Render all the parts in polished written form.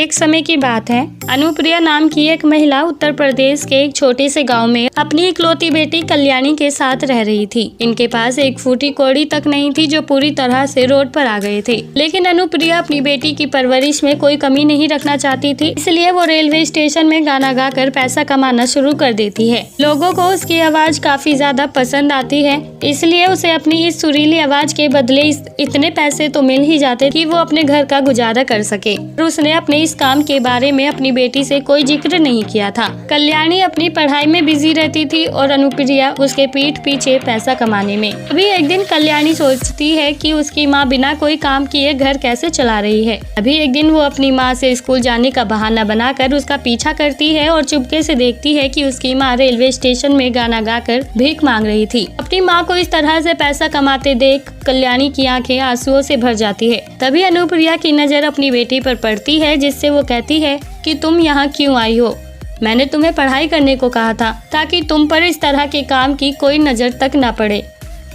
एक समय की बात है। अनुप्रिया नाम की एक महिला उत्तर प्रदेश के एक छोटे से गांव में अपनी इकलौती बेटी कल्याणी के साथ रह रही थी। इनके पास एक फूटी कौड़ी तक नहीं थी, जो पूरी तरह से रोड पर आ गए थे। लेकिन अनुप्रिया अपनी बेटी की परवरिश में कोई कमी नहीं रखना चाहती थी, इसलिए वो रेलवे स्टेशन में गाना गाकर पैसा कमाना शुरू कर देती है। लोगों को उसकी आवाज काफी ज्यादा पसंद आती है, इसलिए उसे अपनी इस सुरीली आवाज के बदले इतने पैसे तो मिल ही जाते कि वो अपने घर का गुजारा कर सके। उसने अपने इस काम के बारे में अपनी बेटी से कोई जिक्र नहीं किया था। कल्याणी अपनी पढ़ाई में बिजी रहती थी और अनुप्रिया उसके पीठ पीछे पैसा कमाने में। अभी एक दिन कल्याणी सोचती है कि उसकी माँ बिना कोई काम किए घर कैसे चला रही है। अभी एक दिन वो अपनी माँ से स्कूल जाने का बहाना बनाकर उसका पीछा करती है और चुपके से देखती है कि उसकी माँ रेलवे स्टेशन में गाना गाकर भीख मांग रही थी। अपनी माँ को इस तरह से पैसा कमाते देख कल्याणी की आंखें आंसुओं से भर जाती है। तभी अनुप्रिया की नजर अपनी बेटी पर पड़ती है, जिससे वो कहती है कि तुम यहाँ क्यों आई हो? मैंने तुम्हें पढ़ाई करने को कहा था ताकि तुम पर इस तरह के काम की कोई नजर तक न पड़े,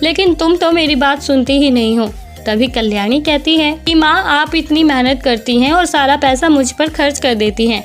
लेकिन तुम तो मेरी बात सुनती ही नहीं हो। तभी कल्याणी कहती है कि माँ, आप इतनी मेहनत करती हैं और सारा पैसा मुझ पर खर्च कर देती हैं।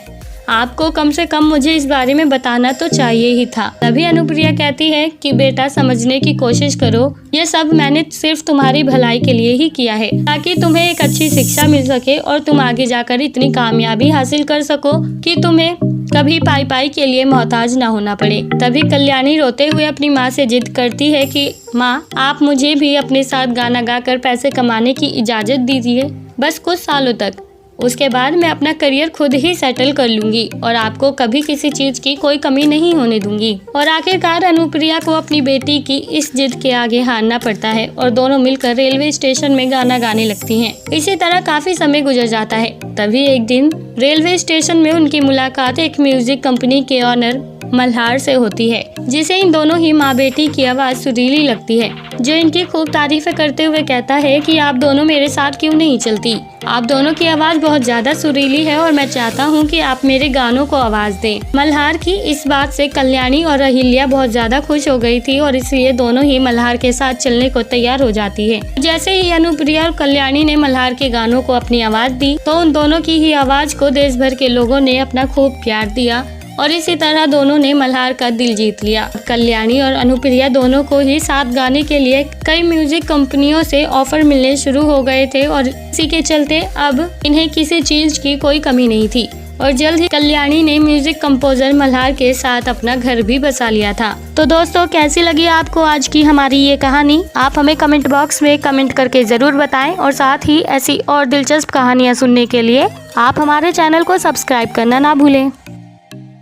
आपको कम से कम मुझे इस बारे में बताना तो चाहिए ही था। तभी अनुप्रिया कहती है कि बेटा, समझने की कोशिश करो, ये सब मैंने सिर्फ तुम्हारी भलाई के लिए ही किया है, ताकि तुम्हें एक अच्छी शिक्षा मिल सके और तुम आगे जाकर इतनी कामयाबी हासिल कर सको कि तुम्हें कभी पाई पाई के लिए मोहताज ना होना पड़े। तभी कल्याणी रोते हुए अपनी माँ से जिद करती है कि माँ, आप मुझे भी अपने साथ गाना गाकर पैसे कमाने की इजाजत दीजिए, बस कुछ सालों तक। उसके बाद मैं अपना करियर खुद ही सेटल कर लूंगी और आपको कभी किसी चीज की कोई कमी नहीं होने दूंगी। और आखिरकार अनुप्रिया को अपनी बेटी की इस जिद के आगे हारना पड़ता है और दोनों मिलकर रेलवे स्टेशन में गाना गाने लगती हैं। इसी तरह काफी समय गुजर जाता है। तभी एक दिन रेलवे स्टेशन में उनकी मुलाकात एक म्यूजिक कंपनी के ऑनर मल्हार से होती है, जिसे इन दोनों ही माँ बेटी की आवाज सुरीली लगती है, जो इनकी खूब तारीफें करते हुए कहता है कि आप दोनों मेरे साथ क्यों नहीं चलती? आप दोनों की आवाज बहुत ज्यादा सुरीली है और मैं चाहता हूँ कि आप मेरे गानों को आवाज दें। मल्हार की इस बात से कल्याणी और अहिल्या बहुत ज्यादा खुश हो गई थी और इसलिए दोनों ही मल्हार के साथ चलने को तैयार हो जाती है। जैसे ही अनुप्रिया और कल्याणी ने मल्हार के गानों को अपनी आवाज दी, तो उन दोनों की ही आवाज को देश भर के लोगों ने अपना खूब प्यार दिया और इसी तरह दोनों ने मल्हार का दिल जीत लिया। कल्याणी और अनुप्रिया दोनों को ही साथ गाने के लिए कई म्यूजिक कंपनियों से ऑफर मिलने शुरू हो गए थे और इसी के चलते अब इन्हें किसी चीज की कोई कमी नहीं थी। और जल्द ही कल्याणी ने म्यूजिक कंपोजर मल्हार के साथ अपना घर भी बसा लिया था। तो दोस्तों, कैसी लगी आपको आज की हमारी ये कहानी? आप हमें कमेंट बॉक्स में कमेंट करके जरूर बताएं और साथ ही ऐसी और दिलचस्प कहानियाँ सुनने के लिए आप हमारे चैनल को सब्सक्राइब करना ना भूलें।